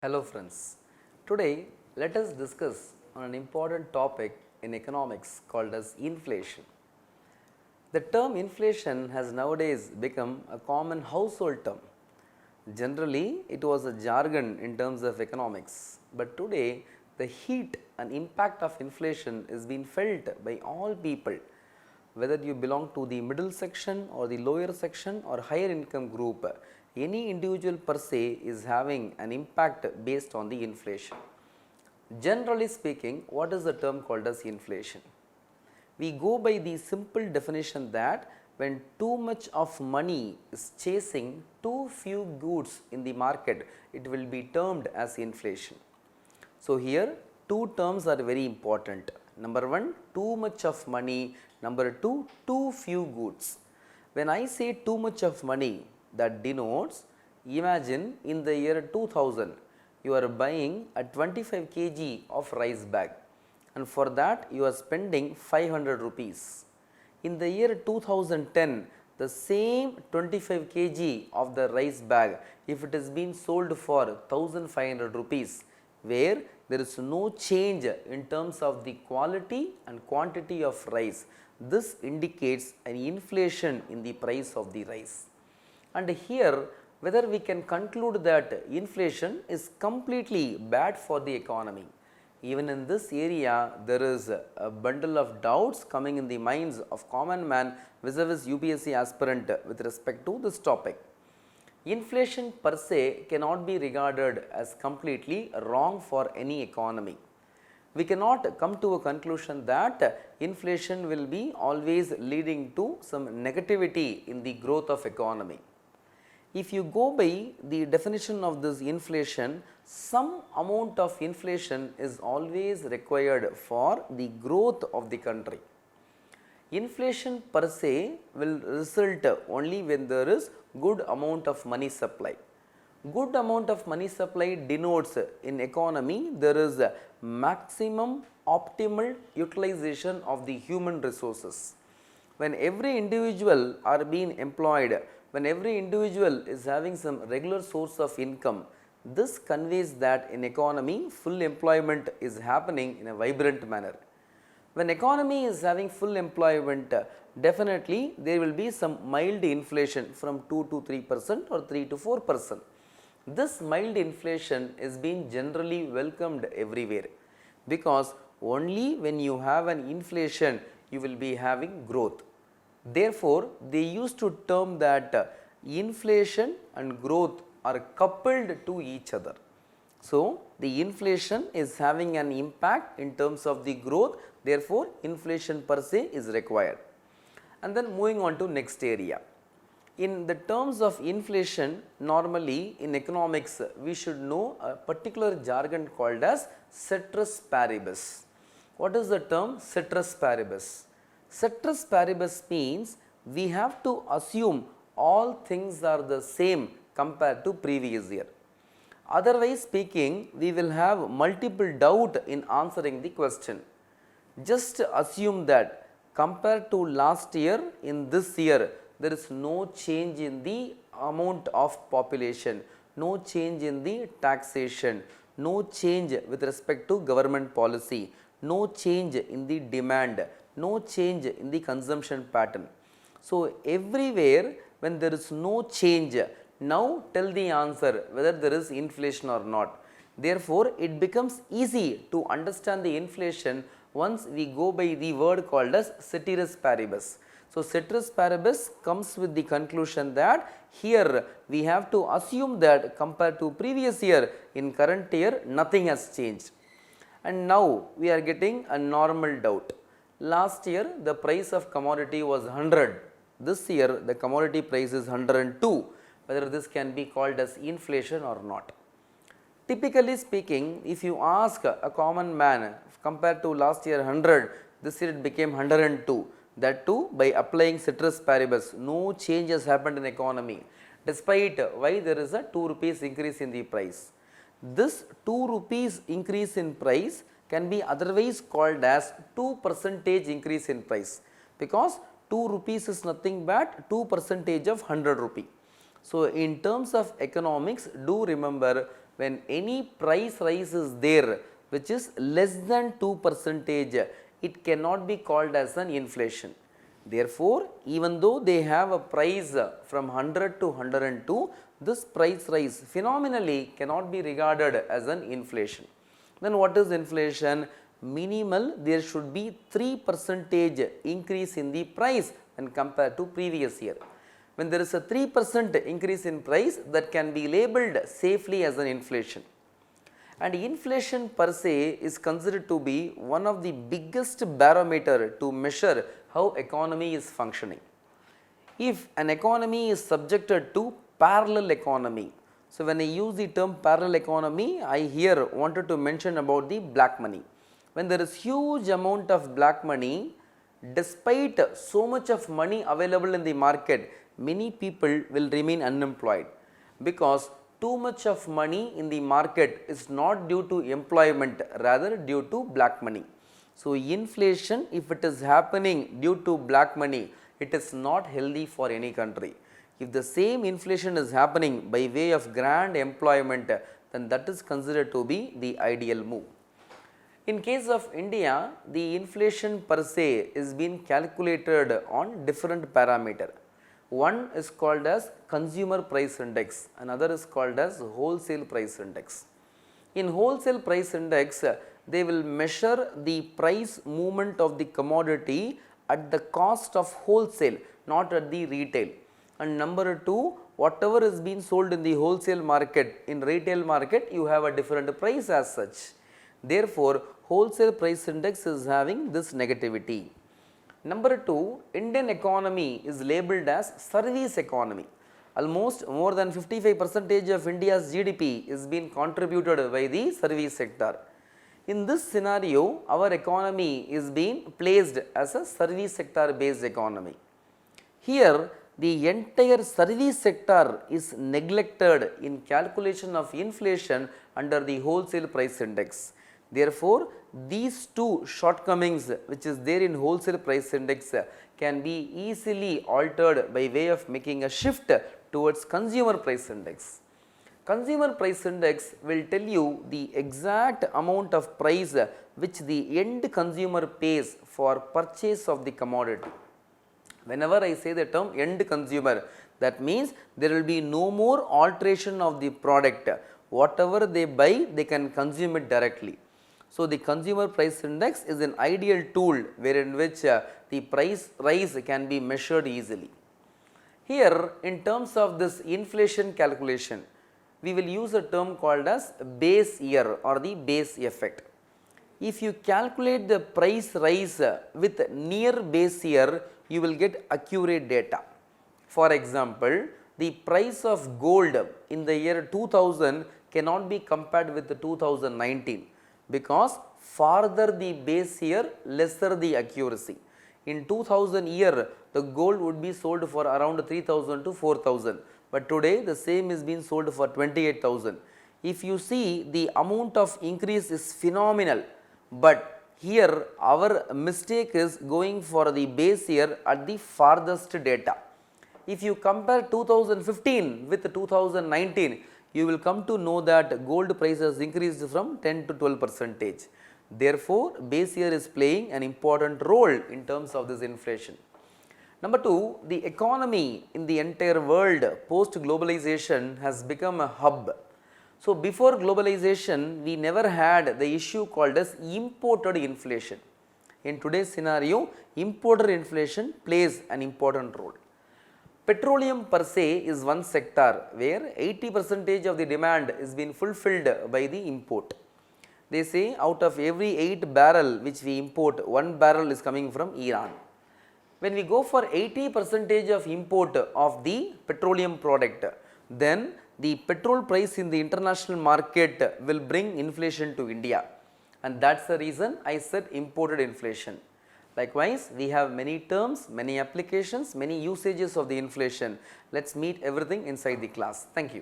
Hello friends, today let us discuss on an important topic in economics called as inflation. The term inflation has nowadays become a common household term. Generally, it was a jargon in terms of economics, but today the heat and impact of inflation is being felt by all people, whether you belong to the middle section or the lower section or higher income group. Any individual per se is having an impact based on the inflation. Generally speaking, what is the term called as inflation? We go by the simple definition that when too much of money is chasing too few goods in the market, it will be termed as inflation. So, here two terms are very important. Number one, too much of money. Number two, too few goods. When I say too much of money, that denotes, imagine in the year 2000, you are buying a 25 kg of rice bag, and for that you are spending 500 rupees. In the year 2010, the same 25 kg of the rice bag, if it is being sold for 1500 rupees, where there is no change in terms of the quality and quantity of rice, this indicates an inflation in the price of the rice. And here, whether we can conclude that inflation is completely bad for the economy. Even in this area, there is a bundle of doubts coming in the minds of common man vis-a-vis UPSC aspirant with respect to this topic. Inflation per se cannot be regarded as completely wrong for any economy. We cannot come to a conclusion that inflation will be always leading to some negativity in the growth of economy. If you go by the definition of this inflation, some amount of inflation is always required for the growth of the country. Inflation per se will result only when there is good amount of money supply. Good amount of money supply denotes in economy there is a maximum optimal utilization of the human resources. When every individual are being employed, when every individual is having some regular source of income, this conveys that in economy full employment is happening in a vibrant manner. When economy is having full employment, definitely there will be some mild inflation from 2 to 3% or 3 to 4%. This mild inflation is being generally welcomed everywhere, because only when you have an inflation you will be having growth. Therefore, they used to term that inflation and growth are coupled to each other. So, the inflation is having an impact in terms of the growth, therefore, inflation per se is required. And then moving on to next area. In the terms of inflation, normally in economics, we should know a particular jargon called as ceteris paribus. What is the term ceteris paribus? Ceteris paribus means we have to assume all things are the same compared to previous year. Otherwise speaking, we will have multiple doubt in answering the question. Just assume that compared to last year, in this year, there is no change in the amount of population, no change in the taxation, no change with respect to government policy, no change in the demand, no change in the consumption pattern. So, everywhere when there is no change, now tell the answer whether there is inflation or not. Therefore, it becomes easy to understand the inflation once we go by the word called as ceteris paribus. So, ceteris paribus comes with the conclusion that here we have to assume that compared to previous year, in current year nothing has changed. And now we are getting a normal doubt. Last year the price of commodity was 100, this year the commodity price is 102, whether this can be called as inflation or not. Typically speaking, if you ask a common man compared to last year 100, this year it became 102, that too by applying ceteris paribus, no change has happened in economy, despite why there is a 2 rupees increase in the price. This 2 rupees increase in price can be otherwise called as 2% increase in price, because 2 rupees is nothing but 2% of 100 rupee. So, in terms of economics, do remember when any price rise is there which is less than 2%, it cannot be called as an inflation. Therefore, even though they have a price from 100 to 102, this price rise phenomenally cannot be regarded as an inflation. Then what is inflation? Minimal, there should be 3% increase in the price when compared to previous year. When there is a 3% increase in price, that can be labeled safely as an inflation. And inflation per se is considered to be one of the biggest barometer to measure how economy is functioning. If an economy is subjected to parallel economy, so when I use the term parallel economy, I here wanted to mention about the black money. When there is huge amount of black money, despite so much of money available in the market, many people will remain unemployed, because too much of money in the market is not due to employment, rather due to black money. So, inflation, if it is happening due to black money, it is not healthy for any country. If the same inflation is happening by way of grand employment, then that is considered to be the ideal move. In case of India, the inflation per se is being calculated on different parameter. One is called as consumer price index, another is called as wholesale price index. In wholesale price index, they will measure the price movement of the commodity at the cost of wholesale, not at the retail. And number two, whatever is being sold in the wholesale market, in retail market, you have a different price as such. Therefore, wholesale price index is having this negativity. Number two, Indian economy is labeled as service economy. Almost more than 55% of India's GDP is being contributed by the service sector. In this scenario, our economy is being placed as a service sector based economy. Here, the entire service sector is neglected in calculation of inflation under the wholesale price index. Therefore, these two shortcomings which is there in wholesale price index can be easily altered by way of making a shift towards consumer price index. Consumer price index will tell you the exact amount of price which the end consumer pays for purchase of the commodity. Whenever I say the term end consumer, that means there will be no more alteration of the product. Whatever they buy, they can consume it directly. So, the consumer price index is an ideal tool wherein which the price rise can be measured easily. Here, in terms of this inflation calculation, we will use a term called as base year or the base effect. If you calculate the price rise with near base year, you will get accurate data. For example, the price of gold in the year 2000 cannot be compared with the 2019, because farther the base year, lesser the accuracy. In 2000 year, the gold would be sold for around 3000 to 4000, but today the same is being sold for 28,000. If you see, the amount of increase is phenomenal, but here our mistake is going for the base year at the farthest data. If you compare 2015 with 2019, you will come to know that gold price has increased from 10 to 12%. Therefore, base year is playing an important role in terms of this inflation. Number two, the economy in the entire world post globalization has become a hub. So, before globalization, we never had the issue called as imported inflation. In today's scenario, imported inflation plays an important role. Petroleum per se is one sector where 80% of the demand is being fulfilled by the import. They say out of every 8 barrel which we import, 1 barrel is coming from Iran. When we go for 80% of import of the petroleum product, then the petrol price in the international market will bring inflation to India, and that is the reason I said imported inflation. Likewise, we have many terms, many applications, many usages of the inflation. Let us meet everything inside the class. Thank you.